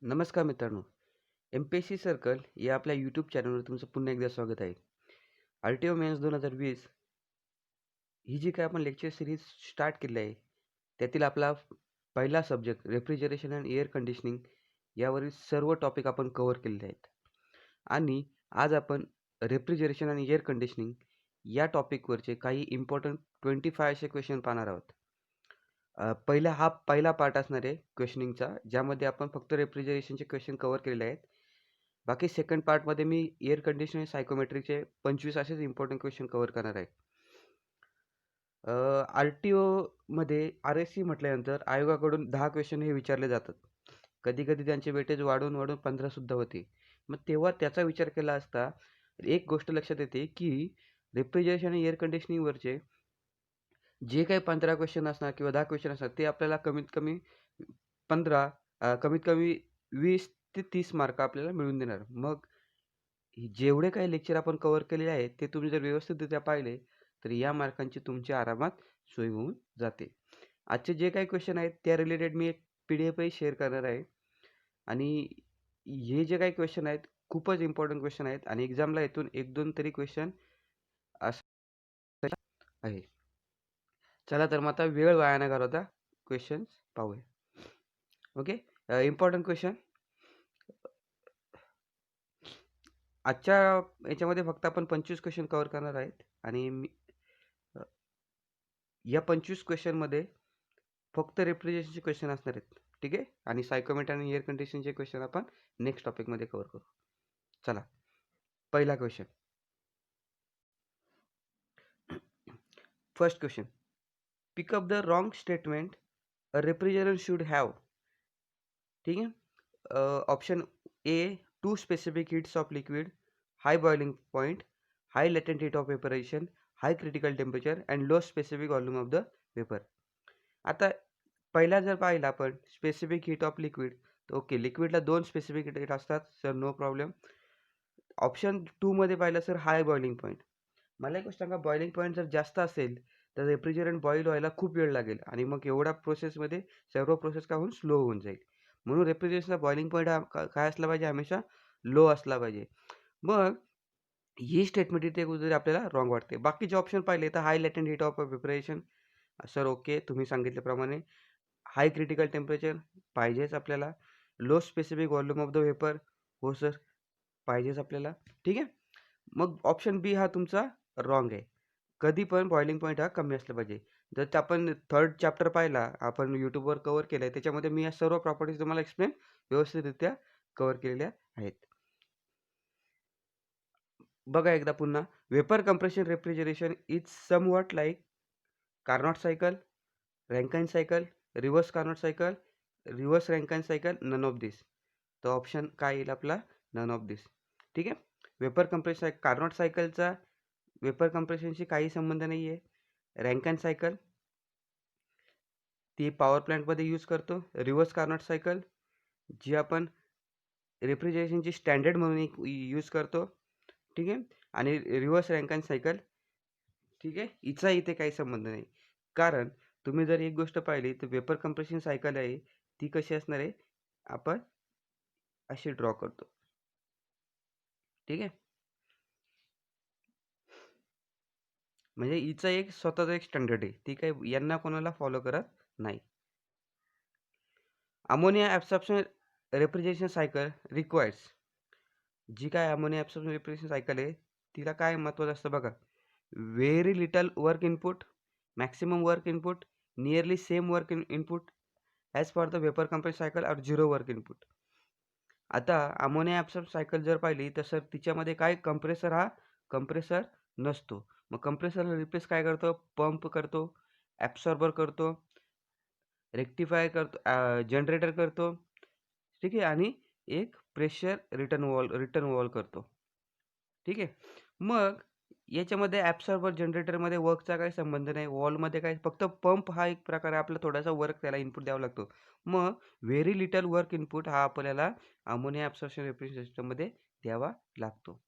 नमस्कार मित्रांनो, MPSC circle या आपल्या यूट्यूब चॅनलवर तुमचं पुन्हा एकदा स्वागत आहे. आर-टी-ओ मेन्स 2020 ही जी काही आपण लेक्चर सिरीज स्टार्ट केली आहे, त्यातील आपला पहिला subject refrigeration and air conditioning यावरील सर्व टॉपिक आपण कव्हर केलेले आहेत. आणि आज आपण रेफ्रिजरेशन आणि एअर कंडिशनिंग या टॉपिकवरचे काही इम्पॉर्टंट 25 असे क्वेश्चन पाहणार आहोत. पहिला पार्ट असणार आहे क्वेश्चनिंगचा, ज्यामध्ये आपण फक्त रेफ्रिजरेशनचे क्वेश्चन कव्हर केलेले आहेत. बाकी सेकंड पार्टमध्ये मी एअर कंडिशनिंग सायकोमेट्रिकचे 25 असेच इम्पॉर्टंट क्वेश्चन कव्हर करणार आहे. आर-टी-ओमध्ये आर-एस-सी म्हटल्यानंतर आयोगाकडून 10 क्वेश्चन हे विचारले जातात. कधी कधी त्यांचे वेटेज वाढून 15 सुद्धा होते. मग तेव्हा त्याचा विचार केला असता एक गोष्ट लक्षात येते की रेफ्रिजरेशन आणि एअर कंडिशनिंगवरचे जे काही 15 क्वेश्चन असणार किंवा 10 क्वेश्चन असणार ते आपल्याला कमीत कमी 20 ते 30 मार्क आपल्याला मिळवून देणार. मग जेवढे काही लेक्चर आपण कव्हर केलेले आहेत ते तुम्ही जर व्यवस्थितरित्या पाहिले तर या मार्कांची तुमची आरामात सोय होऊन जाते. आजचे जे काही क्वेश्चन आहेत त्या रिलेटेड मी एक PDF शेअर करणार आहे. आणि हे जे काही क्वेश्चन आहेत खूपच इम्पॉर्टंट क्वेश्चन आहेत आणि एक्झामला येथून 1-2 तरी क्वेश्चन असं आहे. चला तर मग आता वेळ वाया न घालवता क्वेश्चन्स पाहूया. ओके, इम्पॉर्टंट क्वेश्चन आजच्या याच्यामध्ये फक्त आपण 25 क्वेश्चन कव्हर करणार आहेत आणि या 25 क्वेश्चनमध्ये फक्त रेफ्रिजरेशनचे क्वेश्चन असणार आहेत. ठीक आहे, आणि सायकोमेट्री आणि एअर कंडिशनचे क्वेश्चन आपण नेक्स्ट टॉपिकमध्ये कव्हर करू. चला, पहिला question. First question, pick up the wrong statement a refrigerator should have. ठीक आहे, option A 2 specific heats of liquid, high boiling point, high latent heat of vaporization, high critical temperature and low specific volume of the vapour. आता पहिला जर पाहिला आपण specific heat of liquid, तर okay, लिक्विडला 2 specific heat असतात sir, no problem. Option 2 मध्ये पाहिलं सर हाय बॉइलिंग पॉईंट. मला एक गोष्ट सांगा, बॉइलिंग पॉईंट जर जास्त असेल तर रेफ्रिजरंट बॉईल व्हायला खूप वेळ लागेल आणि मग एवढ्या प्रोसेसमध्ये सर्व प्रोसेस का होऊन स्लो होऊन जाईल. म्हणून रेफ्रिजरेशनचा बॉइलिंग पॉईंट हा काय असला पाहिजे, हमेशा लो असला पाहिजे. मग ही स्टेटमेंट इथे कुठेतरी आपल्याला रॉंग वाटते. बाकीचे ऑप्शन पाहिले तर high latent heat of preparation, sir okay, तुम्ही सांगितल्याप्रमाणे. हाय क्रिटिकल टेम्परेचर पाहिजेच आपल्याला. Low specific volume of the vapour, हो सर, पाहिजेच आपल्याला. ठीक आहे, मग ऑप्शन बी हा तुमचा रॉंग आहे. कधी पण बॉइलिंग पॉईंट हा कमी असला पाहिजे. जर आपण थर्ड चॅप्टर पाहिला, आपण यूट्यूबवर कव्हर केला आहे, त्याच्यामध्ये मी या सर्व प्रॉपर्टीज तुम्हाला एक्सप्लेन व्यवस्थितरित्या कव्हर केलेल्या आहेत. बघा एकदा पुन्हा, vapour compression refrigeration is somewhat like Carnot cycle, Rankine cycle, reverse Carnot cycle, reverse Rankine cycle, none of this. तर ऑप्शन काय येईल आपला, नन ऑफ दिस. ठीक आहे, वेपर कंप्रेशन कार्नोट सायकलचा वेपर कंप्रेशनशी काही संबंध नाही आहे. रँकाइन सायकल ती पॉवर प्लांटमध्ये यूज करतो. रिव्हर्स कार्नोट सायकल जी आपण रेफ्रिजरेशनची स्टँडर्ड म्हणून एक यूज करतो. ठीक आहे, आणि रिव्हर्स रँकाइन सायकल, ठीक आहे, हिचा इथे काही संबंध नाही. कारण तुम्ही जर एक गोष्ट पाहिली तर वेपर कंप्रेशन सायकल आहे ती कशी असणार आहे, आपण अशी ड्रॉ करतो. ठीक आहे, म्हणजे हिचा एक स्वतःचा एक स्टँडर्ड आहे, ती काही यांना कोणाला फॉलो करत नाही. Ammonia absorption refrigeration cycle requires, जी काय अमोनिया ॲब्सॉर्प्शन रेफ्रिजरेशन सायकल आहे तिला काय महत्त्वाचं असतं बघा, very little work input, maximum work input, nearly same work input as for the vapour compression cycle और 0 वर्क इनपुट. आता अमोनिया ॲब्सॉर्ब सायकल जर पाहिली तर सर तिच्यामध्ये काय, कंप्रेसर नसतो. मग कंप्रेसरला रिप्लेस काय करतो, पंप करतो, ॲब्सॉर्बर करतो, रेक्टिफायर करतो, जनरेटर करतो. ठीक आहे, आणि एक प्रेशर रिटर्न वॉल करतो. ठीक आहे, मग याच्यामध्ये ॲब्सॉर्बर जनरेटरमध्ये वर्कचा काही संबंध नाही. वॉलमध्ये काय, फक्त पंप हा एक प्रकार आहे, आपला थोडासा वर्क त्याला इनपुट द्यावा लागतो. मग व्हेरी लिटल वर्क इनपुट हा आपल्याला अमोनिया ॲब्सॉर्प्शन रेफ्रिजरेशन सिस्टममध्ये द्यावा लागतो.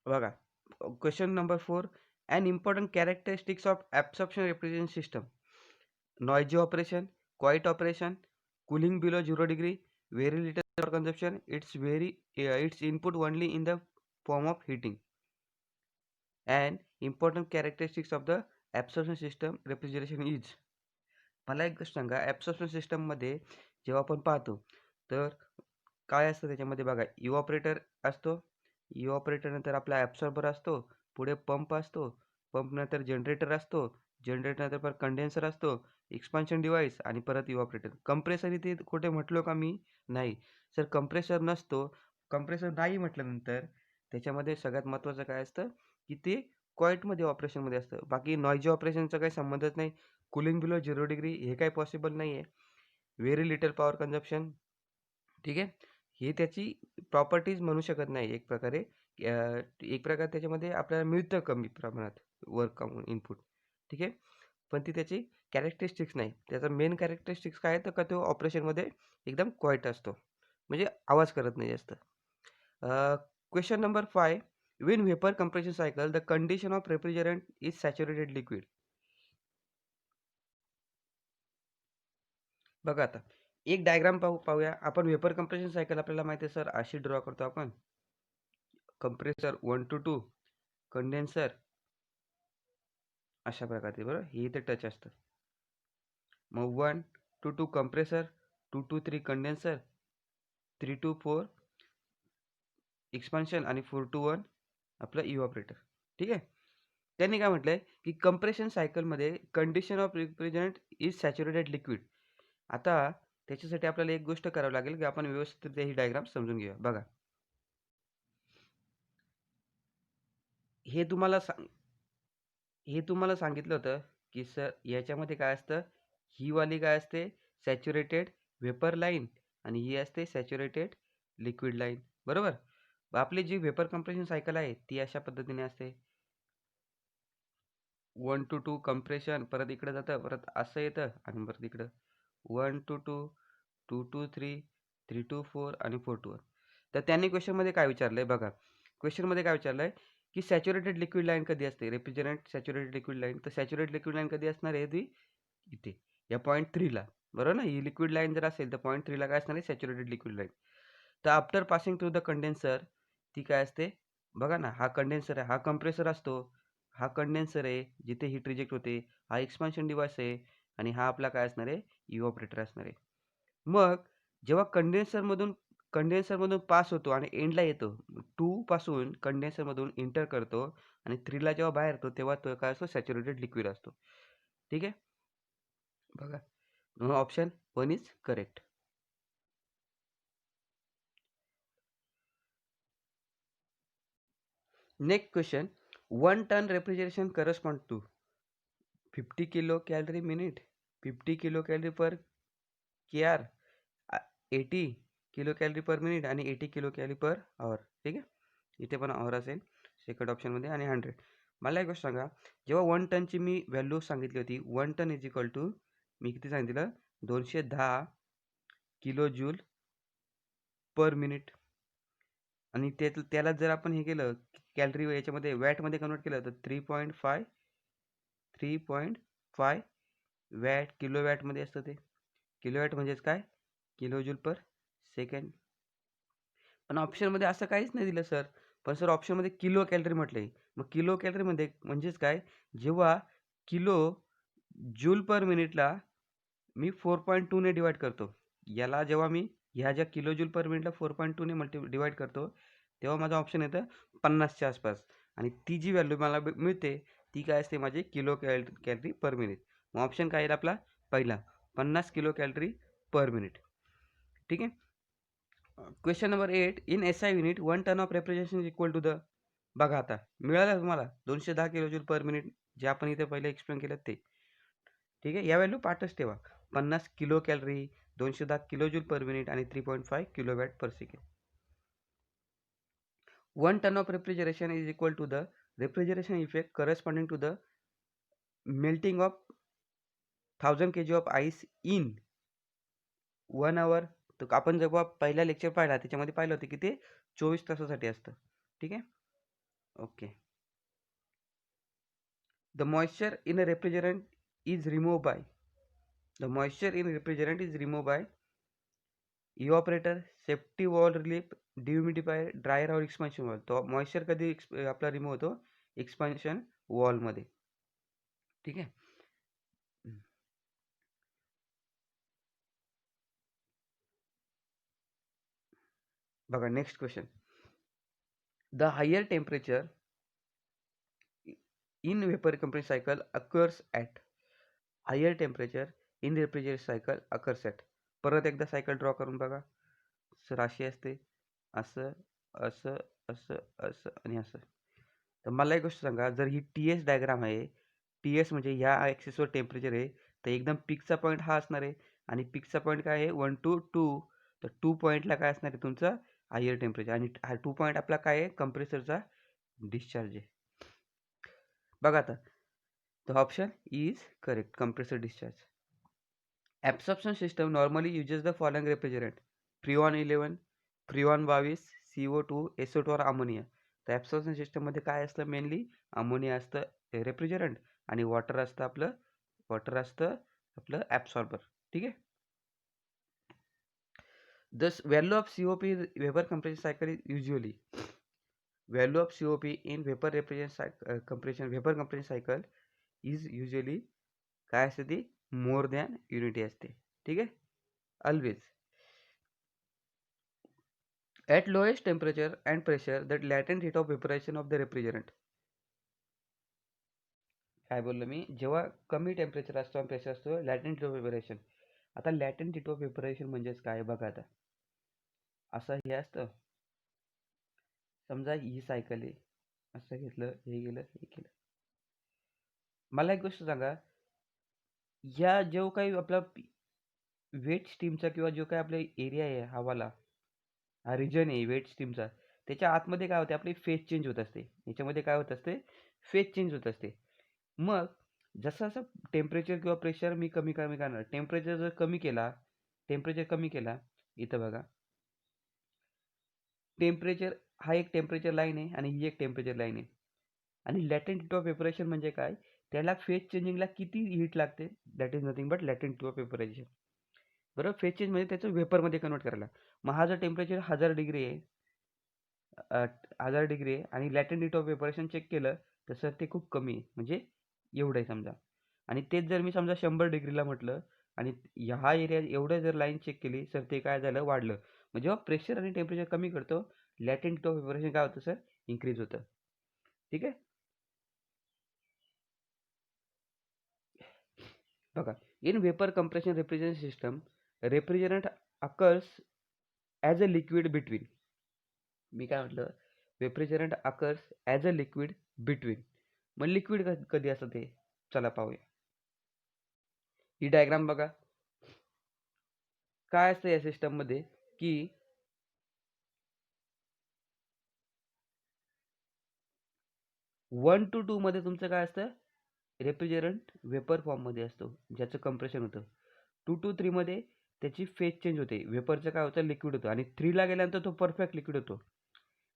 बघा, question number 4, an important characteristics of absorption refrigeration system, noisy operation, quiet operation, cooling below 0 degree, very little power consumption, its input only in the form of heating. And important characteristics of the absorption system refrigeration is. मला एक गोष्ट सांगा, absorption सिस्टममध्ये जेव्हा आपण पाहतो, तर काय असतं त्याच्यामध्ये बघा, इव्हॉपरेटर असतो, इव्हॉपरेटर नंतर आपला ॲब्सॉर्बर असतो, पुढे पंप असतो, पंप नंतर जनरेटर असतो, जनरेटर नंतर परत कंडेन्सर असतो, एक्सपान्शन डिव्हाइस आणि परत इव्हॉपरेटर. कंप्रेसर इथे कुठे म्हटलो का मी? नाही. सर कंप्रेसर नसतो. कंप्रेसर नाही म्हटल्यानंतर त्याच्यामध्ये सगळ्यात महत्त्वाचं काय असतं, की ते कॉइटमध्ये ऑपरेशनमध्ये असतं. बाकी नॉइजी ऑपरेशनचा काही संबंधच नाही. कूलिंग बिलो 0 डिग्री हे काही पॉसिबल नाही आहे. व्हेरी लिटल पॉवर कन्झम्पशन, ठीक आहे. हे त्याची प्रॉपर्टीज म्हणू शकत नाही एक प्रकारे. एक प्रकारे त्याच्यामध्ये आपल्याला मिळतं कमी प्रमाणात वर्क इनपुट, ठीक आहे. पण ती त्याची कॅरेक्टरिस्टिक्स नाही. त्याचा मेन कॅरेक्टरिस्टिक्स काय आहे तर का तो ऑपरेशनमध्ये एकदम क्वाईट असतो, म्हणजे आवाज करत नाही जास्त. Question number 5. When vapor compression cycle, the condition of refrigerant is saturated liquid. बघा आता एक डायग्राम पाहूया आपण. वेपर कंप्रेशन सायकल आपल्याला माहिती आहे सर, अशी ड्रॉ करतो आपण. कंप्रेसर 1 to 2, कंडेन्सर अशा प्रकारचे, बरोबर. हे इथे टच असतं. मग 1 to 2 compressor, 2 to 3 condenser, 3 to 4 expansion आणि 4 to 1 आपलं इव्हॉपरेटर, ठीक आहे. त्यांनी काय म्हटलंय की कंप्रेशन सायकलमध्ये condition of refrigerant is saturated liquid. आता त्याच्यासाठी आपल्याला एक गोष्ट करावी लागेल की आपण व्यवस्थित ही डायग्राम समजून घेऊया. बघा, हे तुम्हाला सांगितलं होतं की सर याच्यामध्ये काय असतं, ही वाली काय असते सॅच्युरेटेड वेपर लाईन आणि ही असते सॅच्युरेटेड लिक्विड लाईन, बरोबर. आपली जी वेपर कंप्रेशन सायकल आहे ती अशा पद्धतीने असते. 1 to 2 कंप्रेशन, परत इकडे जातं, परत असं येतं आणि परत इकडं 1 to 2, 2 to 3, 3 to 4 आणि 4 to 1. तर त्यांनी क्वेश्चनमध्ये काय विचारलंय बघा, क्वेश्चनमध्ये काय विचारलंय की सॅच्युरेटेड लिक्विड लाईन कधी असते, रेफ्रिजरंट सॅच्युरेटेड लिक्विड लाईन. तर सॅच्युरेटेड लिक्विड लाईन कधी असणार आहे ती इथे या पॉईंट 3ला, बरोबर ना. ही लिक्विड लाईन जर असेल तर पॉईंट 3ला काय असणार आहे सॅच्युरेटेड लिक्विड लाईन. तर after passing through the condenser ती काय असते बघा ना, हा कंडेन्सर आहे, हा कंप्रेसर असतो, हा कंडेन्सर आहे जिथे हीट रिजेक्ट होते, हा एक्सपान्शन डिव्हाइस आहे आणि हा आपला काय असणार आहे इव्हॉपरेटर असणार आहे. मग जेव्हा कंडेन्सरमधून पास होतो आणि एंडला येतो, 2 पासून कंडेन्सरमधून एंटर करतो आणि 3ला जेव्हा बाहेर येतो तेव्हा तो काय असतो सॅच्युरेटेड लिक्विड असतो, ठीक आहे. बघा, option 1 is correct. Next question. 1 ton refrigeration correspond to 50 kilo calorie minute, 50 kilo calorie per KR, 80 kilo calorie per minute आणि 80 किलो कॅलरी पर आवर, ठीक आहे. इथे पण आवर असेल सेकंड ऑप्शनमध्ये आणि 100. मला एक गोष्ट सांगा, जेव्हा 1 टनची मी व्हॅल्यू सांगितली होती, 1 टन इज इक्वल टू मी किती सांगितलं 210 किलो जूल पर मिनिट. आणि त्याला जर आपण हे केलं कॅलरी याच्यामध्ये वॅटमध्ये कन्वर्ट केलं तर 3.5 वॅट किलो वॅटमध्ये असतं ते. किलो वॅट म्हणजेच काय किलो जूल पर सेकंड. पण ऑप्शनमध्ये असं काहीच नाही दिलं सर. पण सर ऑप्शनमध्ये किलो कॅलरी म्हटलंय. मग किलो कॅलरीमध्ये म्हणजेच काय, जेव्हा किलो जूल पर मिनिटला मी 4.2 ने डिवाइड करतो, याला जेव्हा मी ह्या ज्या किलो जूल पर मिनिटला 4.2 ने डिवाइड करतो तेव्हा माझं ऑप्शन येतं 50च्या आसपास. आणि ती जी व्हॅल्यू मला मिळते ती काय असते माझी किलो कॅलरी पर मिनिट. मग ऑप्शन काय येईल आपला पहिला 50 किलो कॅलरी पर मिनिट, ठीक आहे. Question number 8. In SI unit 1 ton of refrigeration is equal to the. बघा आता मिळालं तुम्हाला 210 किलो जूल पर मिनिट जे आपण इथे पहिले एक्सप्लेन केलं ते, ठीक आहे. या व्हॅल्यू पाठच ठेवा. 50 kilo calorie, 210 kilo joule per minute आणि 3.5 kilo watt per second. 1 ton of refrigeration is equal to the refrigeration effect corresponding to the melting of 1000 kg of ice in 1 hour. तर आपण जेव्हा पहिला लेक्चर पाहिला त्याच्यामध्ये पाहिलं होतं की ते 24 तासासाठी असतं, ठीक आहे. Okay. The moisture in a refrigerant is remove by evaporator, safety valve relief, dehumidifier, dryer और एक्सपान्शन वॉल. तो मॉइश्चर कधी आपला रिमूव्ह होतो? एक्सपान्शन वॉलमध्ये. ठीक आहे. बघा next question. The higher temperature in vapor compression cycle occurs at higher temperature in refrigeration cycle occurs at. परत एकदा सायकल ड्रॉ करून बघा. राशी असते असं असं असं असं आणि असं. तर मला एक गोष्ट सांगा, जर ही टी एस डायग्राम आहे, टी एस म्हणजे ह्या ॲक्सिसवर टेम्परेचर आहे, तर एकदम पिकचा पॉईंट हा असणार आहे आणि पिकचा पॉईंट काय आहे 1 to 2. तर 2 पॉईंटला काय असणार आहे तुमचं हायर टेम्परेचर आणि हा 2 पॉईंट आपला काय आहे कंप्रेसरचा डिस्चार्ज आहे. बघा आता, the option is correct, compressor discharge. Absorption system normally uses the following refrigerant: Freon 11, Freon 22, CO2, SO2 और अमोनिया. तर ॲब्सॉर्प्शन सिस्टममध्ये काय असतं? मेनली अमोनिया असतं रेफ्रिजरंट आणि वॉटर असतं आपलं ॲब्सॉर्बर. ठीक आहे. The value of COP in vapor compression cycle is usually value of COP in vapor compression cycle is usually काय असते ती मोर दॅन युनिटी असते. ठीक आहे. Always at lowest temperature and pressure that latent heat of vaporisation of the refrigerant. काय बोललो मी? जेव्हा कमी टेम्परेचर असतो आणि प्रेशर असतो लॅटेंट हीट ऑफ वेपरायझेशन. आता लॅटेंट हीट ऑफ वेपरायझेशन म्हणजेच काय बघा. आता असं हे असतं, समजा ही सायकल आहे, असं घेतलं, हे गेलं, हे केलं. मला एक गोष्ट सांगा, या जो काही आपला वेट स्टीमचा किंवा जो काही आपला एरिया आहे हवाला, हा रिजन आहे वेट स्टीमचा, त्याच्या आतमध्ये काय होते आपली फेज चेंज होत असते. याच्यामध्ये काय होत असते? फेज चेंज होत असते. मग जसं असं टेम्परेचर किंवा प्रेशर मी कमी कमी करणार, टेम्परेचर जर टेम्परेचर कमी केला, इथं बघा टेम्परेचर, हा एक टेम्परेचर लाईन आहे आणि ही एक टेम्परेचर लाईन आहे. आणि लॅटेंट हीट ऑफ वेपरायझेशन म्हणजे काय? त्याला फेज चेंजिंगला किती हीट लागते? That is nothing but latent heat of vaporisation. बरोबर. फेज चेंज म्हणजे त्याचं वेपरमध्ये कन्वर्ट करायला. मग हा जर टेम्परेचर 1000 डिग्री आहे, 1000 डिग्री आहे आणि लॅटेंट हीट ऑफ वेपरेशन चेक केलं तर सर ते खूप कमी आहे, म्हणजे एवढं आहे समजा. आणि तेच जर मी समजा 100 डिग्रीला म्हटलं आणि ह्या एरिया एवढं जर लाईन चेक केली सर ते काय झालं? वाढलं. मग जेव्हा प्रेशर आणि टेम्परेचर कमी करतो लॅटेंट हीट ऑफ वेपरेशन काय होतं सर? इन्क्रीज होतं. ठीक आहे. बघा, in vapour compression refrigeration system refrigerant occurs as a liquid between. मी काय म्हटलं? Refrigerant occurs as a liquid between. मग लिक्विड कधी असतं ते? चला पाहूया. ही डायग्राम बघा. काय असतं या सिस्टममध्ये की 1 to 2 मध्ये तुमचं काय असतं? रेफ्रिजरंट वेपर फॉर्ममध्ये असतो ज्याचं कंप्रेशन होतं. 2 to 3 मध्ये त्याची फेज चेंज होते, वेपरचं काय होतं? लिक्विड होतं. आणि 3ला गेल्यानंतर तो परफेक्ट लिक्विड होतो.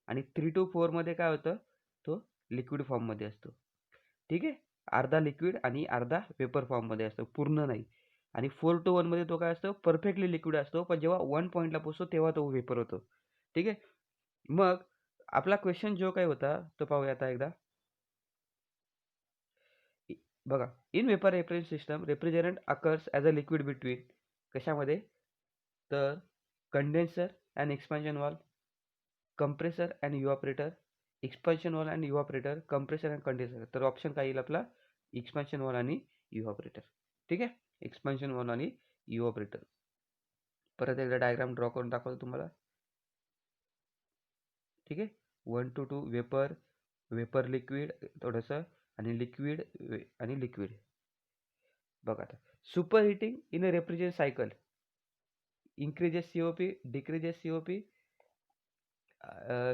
आणि 3 to 4 मध्ये काय होतं? तो लिक्विड फॉर्ममध्ये असतो. ठीक आहे. अर्धा लिक्विड आणि अर्धा वेपर फॉर्ममध्ये असतो, पूर्ण नाही. आणि 4 to 1 मध्ये तो काय असतो? परफेक्टली लिक्विड असतो, पण जेव्हा 1 पॉईंटला पोहोचतो तेव्हा तो वेपर होतो. ठीक आहे. मग आपला क्वेश्चन जो काही होता तो पाहूया आता एकदा. बघा, in vapour refrigeration system refrigerant occurs as a liquid between कशामध्ये? तर condenser and expansion valve, compressor and evaporator, expansion valve and evaporator, compressor and condenser. तर ऑप्शन काय येईल आपला? एक्सपान्शन वॉल आणि इव्हॉपरेटर. ठीक आहे. एक्सपान्शन वॉल आणि इव्हॉपरेटर. परत एकदा डायग्राम ड्रॉ करून दाखवतो तुम्हाला. ठीक आहे. 1 to 2 वेपर लिक्विड थोडंसं आणि लिक्विड आणि लिक्विड. बघा आता, super heating in a refrigeration cycle increases COP, decreases COP,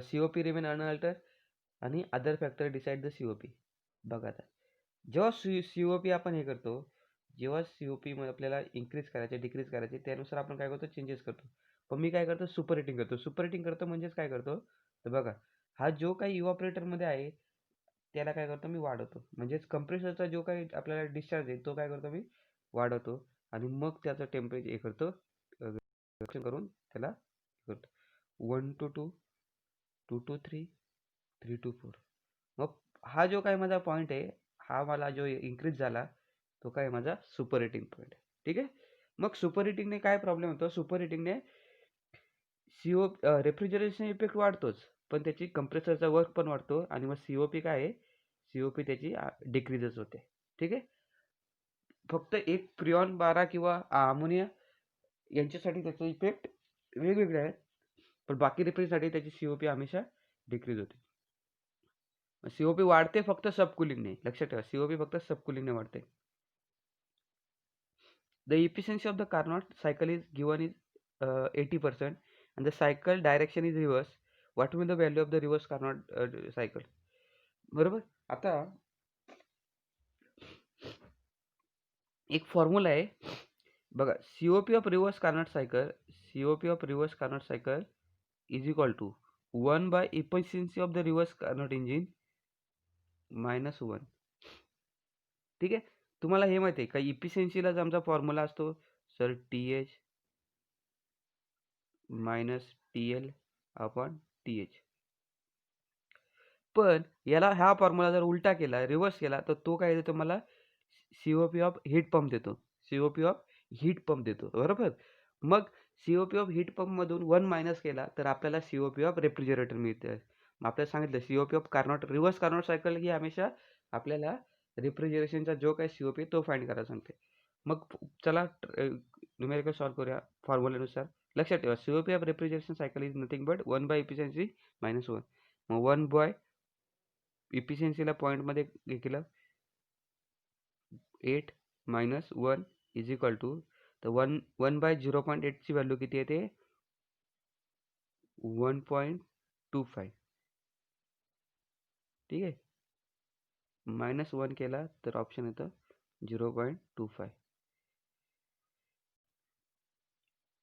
COP remain unaltered आणि other factor decide the COP. बघा आता, जेव्हा COP आपण हे करतो, जेव्हा COP मध्ये आपल्याला इन्क्रीज करायचे डिक्रीज करायचे त्यानुसार आपण काय करतो? चेंजेस करतो. पण मी काय करतो? सुपर हिटिंग करतो. सुपर हिटिंग करतो म्हणजेच काय करतो? तर बघा, हा जो काही इव्हॉपरेटरमध्ये आहे त्याला काय करतो? मी वाढवतो. म्हणजेच कंप्रेसरचा जो काही आपल्याला डिस्चार्ज आहे तो काय करतो? मी वाढवतो आणि मग त्याचं टेम्परेचर हे करतो करून त्याला 1 to 2, 2 to 3, 3 to 4. मग हा जो काय माझा पॉईंट आहे, हा मला जो इन्क्रीज झाला तो काय माझा सुपर हिटिंग पॉईंट आहे. ठीक आहे. मग सुपर हिटिंगने काय प्रॉब्लेम होतो, सुपर हिटिंगने सीओ रेफ्रिजरेशन इफेक्ट वाढतोच, पण त्याची कंप्रेसरचा वर्क पण वाढतो आणि मग सीओपी काय आहे, सीओपी त्याची डिक्रीजच होते. ठीक आहे. फक्त एक फ्रिऑन 12 किंवा अमोनिया यांच्यासाठी त्याचा इफेक्ट वेगवेगळे आहेत, पण बाकी रेफ्रिजरेशनसाठी त्याची सीओपी हमेशा डिक्रीज होते. सीओपी वाढते फक्त सबकुलिंगने, लक्षात ठेवा, सीओपी फक्त सबकुलिंगने वाढते. The efficiency of the Carnot cycle is given is 80% and the cycle direction is reverse. What will the value of the reverse Carnot cycle? बरोबर. आता एक फॉर्म्युला आहे बघा, COP of reverse Carnot cycle, COP of reverse Carnot cycle is equal to 1 by efficiency of the reverse Carnot engine minus 1. ठीक आहे. तुम्हाला हे माहिती आहे का, इफिशियन्सीलाच आमचा फॉर्म्युला असतो sir TH minus TL upon TH. पण याला हा फॉर्म्युला जर उलटा केला, रिव्हर्स केला, तर तो काय देतो मला, सीओपी ऑफ हीट पंप देतो, सीओपी ऑफ हीट पंप देतो. बरोबर. मग सीओपी ऑफ हीट पंप मधून 1 मायनस केला तर आपल्याला सीओपी ऑफ रेफ्रिजरेटर मिळते. मग आपल्याला सांगितलं COP of Carnot, reverse Carnot cycle ही हमेशा आपल्याला रेफ्रिजरेशनचा जो काही सीओपी तो फाइंड करायला सांगते. मग चला न्यूमेरिकल सॉल्व करूया फॉर्म्युल्यानुसार. लक्षात ठेवा, COP of refrigeration cycle is nothing but 1 by efficiency minus 1. मग 1 बाय इफिशियन्सीला पॉईंटमध्ये हे केलं 8 मायनस 1 इज इक्वल टू, तर 1 बाय 0.8 ची व्हॅल्यू किती येते, 1.25. ठीक आहे. मायनस 1 केला तर ऑप्शन येतं 0.25.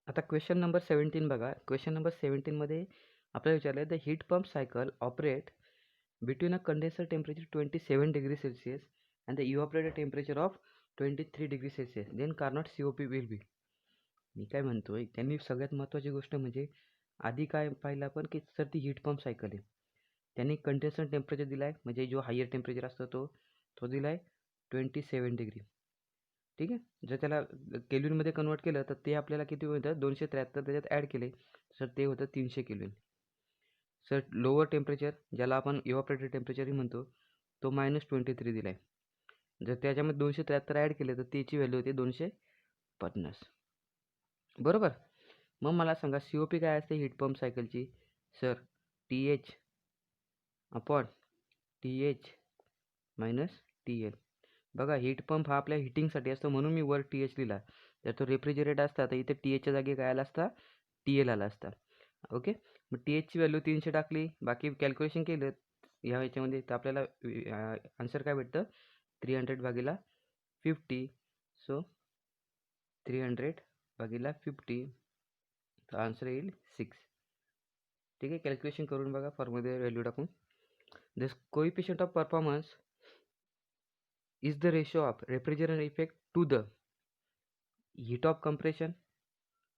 आता क्वेश्चन नंबर 17 बघा. क्वेश्चन नंबर 17 मध्ये आपल्याला विचारलं, the heat pump cycle operate between a condenser temperature 27 degrees Celsius and the evaporator temperature of 23 degrees Celsius, then Carnot COP will be. मी काय म्हणतोय, त्यांनी सगळ्यात महत्त्वाची गोष्ट म्हणजे आधी काय पाहिलं आपण की सर ती हीट पंप सायकल आहे. त्यांनी कंडेन्सर टेम्परेचर दिला आहे, म्हणजे जो हायर टेम्परेचर असतो तो दिला आहे 27 डिग्री. ठीक आहे. जर त्याला केल्विनमध्ये कन्वर्ट केलं तर ते आपल्याला किती होतं, 273 त्याच्यात ॲड केले सर ते होतं 300 केल्विन. सर लोअर टेम्परेचर ज्याला आपण इव्हॅपोरेटर टेम्परेचरही म्हणतो तो -23 दिला आहे. जर त्याच्यामध्ये 273 ॲड केले तर त्याची व्हॅल्यू होती 250. बरोबर. मग मला सांगा COP काय असते हीट पंप सायकलची, sir TH upon TH minus TL. बघा, हीट पंप हा आपल्या हिटिंगसाठी असतो म्हणून मी वर TH लिहिला. जर तो रेफ्रिजरेटर असता तर इथे THच्या जागी काय आला असता, TL आला असता. ओके. मग THची व्हॅल्यू 300 टाकली, बाकी कॅल्क्युलेशन केलं ह्या याच्यामध्ये तर आपल्याला आन्सर काय भेटतं, 300/50. सो 300/50 तर आन्सर येईल 6. ठीक आहे. कॅल्क्युलेशन करून बघा फॉर्ममध्ये व्हॅल्यू टाकून. This coefficient of performance is the ratio of refrigerant effect to the heat of compression,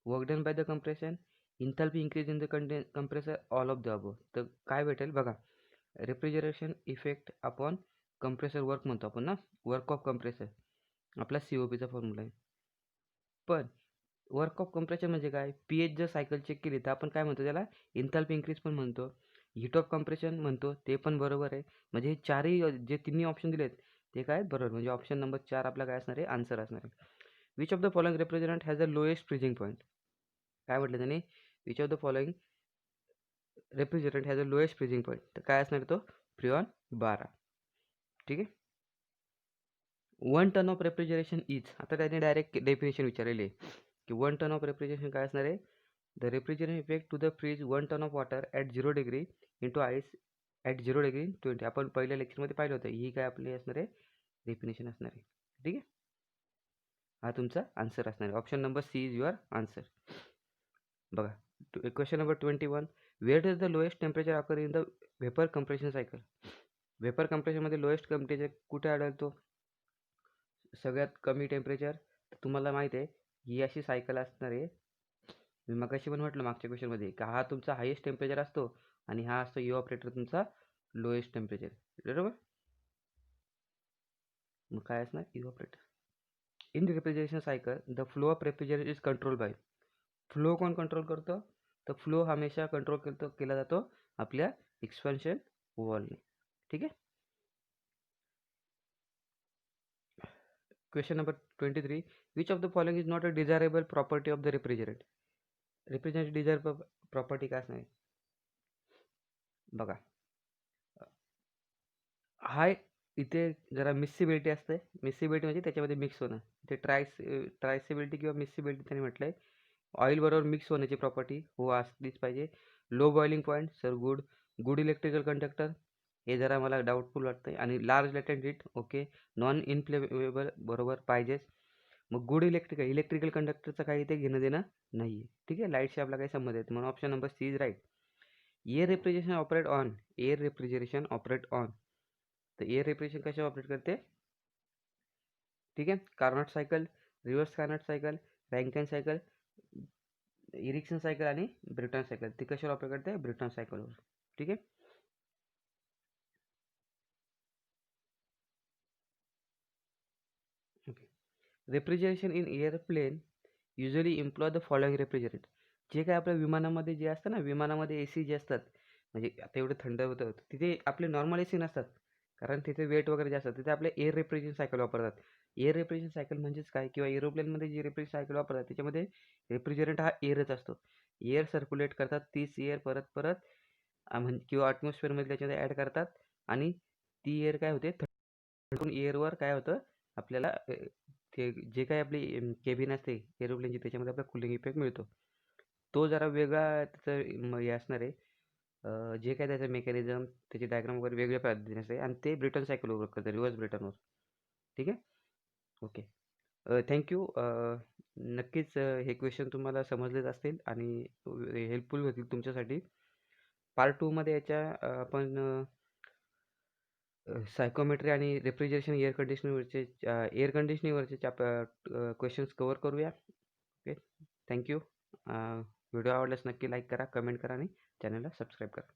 work done by the compression, enthalpy increase in the compressor, all of the above. तर काय भेटेल बघा, refrigeration effect upon compressor work म्हणतो आपण ना, work of compressor आपला COPचा formula आहे. पण वर्क ऑफ कंप्रेशन म्हणजे काय, PH जर सायकल चेक केली तर आपण काय म्हणतो त्याला, एन्थाल्पी इन्क्रीज पण म्हणतो, हीट ऑफ कंप्रेशन म्हणतो, ते पण बरोबर आहे. म्हणजे हे चारही जे तिन्ही ऑप्शन दिलेत ते काय बरोबर, म्हणजे ऑप्शन नंबर 4 आपला काय असणार आहे, आन्सर असणार आहे. Which of the following refrigerant has the lowest freezing point. काय म्हटलं त्याने, which of the following refrigerant has the lowest freezing point, तर काय असणार तो फ्रिऑन 12. ठीक आहे. 1 टन ऑफ रेफ्रिजरेशन इज, आता त्याने डायरेक्ट डेफिनेशन विचारलेली आहे की 1 टन ऑफ रेफ्रिजरेशन काय असणार आहे, the refrigeration effect to the freeze 1 ton of water at 0 degree into ice at 0 degree 20. आपण पहिल्या लेक्चरमध्ये पाहिलं होतं, ही काय आपली असणार आहे, डेफिनेशन असणार आहे. ठीक आहे. हा तुमचा आन्सर असणार आहे. Option number C is your answer. बघा, question number 21, where does the lowest temperature occur in the vapour compression cycle. Vapour कंप्रेशनमध्ये लोएस्ट टेम्परेचर कुठे आढळतो, सगळ्यात कमी टेम्परेचर. तुम्हाला माहिती आहे ही अशी सायकल असणार आहे मी मगाशी पण म्हटलं मागच्या क्वेश्चनमध्ये का हा तुमचा हायेस्ट टेम्परेचर असतो आणि हा असतो इव्हॅपोरेटर तुमचा लोएस्ट टेम्परेचर. बरोबर? मग काय असणार evaporator. In refrigeration cycle the flow of refrigerator is control by. Flow कोण कंट्रोल करतो? तर फ्लो हमेशा कंट्रोल केला जातो आपल्या एक्सपान्शन वॉलने. ठीक आहे. Question number 23. Which of the following is not a desirable property of the refrigerate. Refrigerant desirable property काय असणार? बघा, हाय इथे जरा मिक्सिबिलिटी असते. मिक्सिबिलिटी म्हणजे त्याच्यामध्ये मिक्स होणं. इथे ट्रायसिबिलिटी किंवा मिक्सिबिलिटी त्यांनी म्हटलंय. ऑइल बरोबर मिक्स होण्याची प्रॉपर्टी हो असलीच पाहिजे. Low boiling point sir good. Good electrical conductor हे जरा मला डाऊटफुल वाटतंय. आणि large latent heat okay. Non inflammable बरोबर पाहिजेच. मग गुड इलेक्ट्रिकल कंडक्टरचं काही ते घेणं देणं नाही आहे. ठीक आहे. लाईटशी आपला काही संबंध आहे म्हणून option number C is right. Air refrigeration operate on. Air refrigeration operate on. तर एअर रेफ्रिजरेशन कशा ऑपरेट करते? ठीक आहे. Carnot cycle, reverse Carnot cycle, Rankine cycle, Ericsson cycle आणि ब्रिटन सायकल. ती कशावर ऑपरेट करते? ब्रिटन सायकलवर. ठीक आहे. Okay. Refrigeration in airplane usually employ the following refrigerate. जे काय आपल्या विमानामध्ये जे असतं ना, विमानामध्ये ए सी जे असतात, म्हणजे आता एवढं थंड होतं तिथे आपले नॉर्मल ए सी नसतात, कारण तिथे वेट वगैरे जास्त असतं. तिथे आपले एअर रेफ्रिजरेशन सायकल वापरतात. एअर रेफ्रिजरेशन सायकल म्हणजेच काय, किंवा एरोप्लेनमध्ये जी रेफ्रिजरेशन सायकल वापरतात त्याच्यामध्ये रेफ्रिजरंट हा एअरच असतो. एअर सर्क्युलेट करतात, तीच एअर परत परत म्हणजे किंवा ॲटमॉस्फिअरमध्ये त्याच्यामध्ये ॲड करतात आणि ती एअर काय होते थंड एअरवर काय होतं आपल्याला ते जे काही आपली केबिन असते एरोप्लेनची त्याच्यामध्ये आपला कूलिंग इफेक्ट मिळतो. तो जरा वेगळा त्याचं हे असणार आहे. जे काही त्याचं मेकॅनिझम त्याची डायग्राम वगैरे वेगळ्या पद्धतीने असते आणि ते ब्रिटन सायकलवर वर्क करतं, रिव्हर्स ब्रिटनवर. ठीक आहे. ओके. थँक्यू. नक्कीच हे क्वेश्चन तुम्हाला समजलेच असतील आणि हेल्पफुल होतील तुमच्यासाठी. पार्ट 2 मध्ये याच्या आपण सायकोमेट्री आणि रेफ्रिजरेशन एअर कंडिशनिंगवरचे क्वेश्चन्स कव्हर करूया. ओके. थँक्यू. व्हिडिओ आवडल्यास नक्की लाईक करा, कमेंट करा आणि चॅनलला सबस्क्राईब करा.